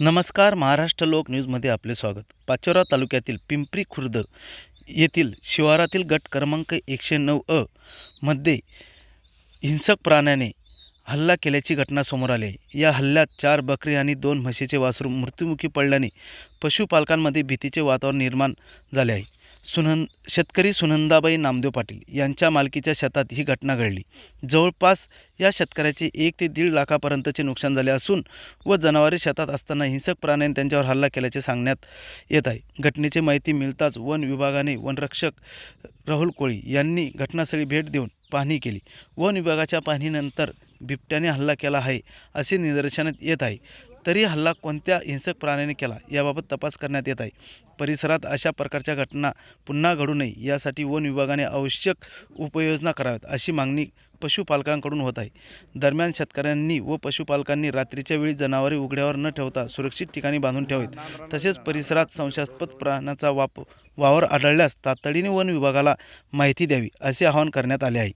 नमस्कार. महाराष्ट्र लोक न्यूजमध्ये आपले स्वागत. पाचोरा तालुक्यातील पिंपरी खुर्द येथील शिवारातील गट क्रमांक 109 अ मध्ये हिंसक प्राण्याने हल्ला केल्याची घटना समोर आली आहे. या हल्ल्यात 4 बकरी आणि 2 म्हशीचे वासरू मृत्युमुखी पडल्याने पशुपालकांमध्ये भीतीचे वातावरण निर्माण झाले आहे. शेतकरी सुनंदाबाई नामदेव पाटील यांच्या मालकीच्या शेतात ही घटना घडली. जवळपास या शेतकऱ्याचे 1 ते 1.5 लाखापर्यंतचे नुकसान झाले असून व जनावरे शेतात असताना हिंसक प्राण्याने त्यांच्यावर हल्ला केल्याचे सांगण्यात येत आहे. घटनेची माहिती मिळताच वन विभागाने वनरक्षक राहुल कोळी यांनी घटनास्थळी भेट देऊन पाहणी केली. वन विभागाच्या पाहणीनंतर बिबट्याने हल्ला केला आहे असे निदर्शनात येत आहे. तरी हल्ला कोणत्या हिंसक प्राण्याने केला याबाबत तपास करण्यात येत आहे. परिसरात अशा प्रकारच्या घटना पुन्हा घडू नये यासाठी वन विभागाने आवश्यक उपाययोजना कराव्यात अशी मागणी पशुपालकांकडून होत आहे. दरम्यान शेतकऱ्यांनी व पशुपालकांनी रात्रीच्या वेळी जनावरे उघड्यावर न ठेवता सुरक्षित ठिकाणी बांधून ठेवावीत. तसेच परिसरात संशयास्पद प्राण्याचा वावर आढळल्यास तातडीने वन विभागाला माहिती द्यावी असे आवाहन करण्यात आले आहे.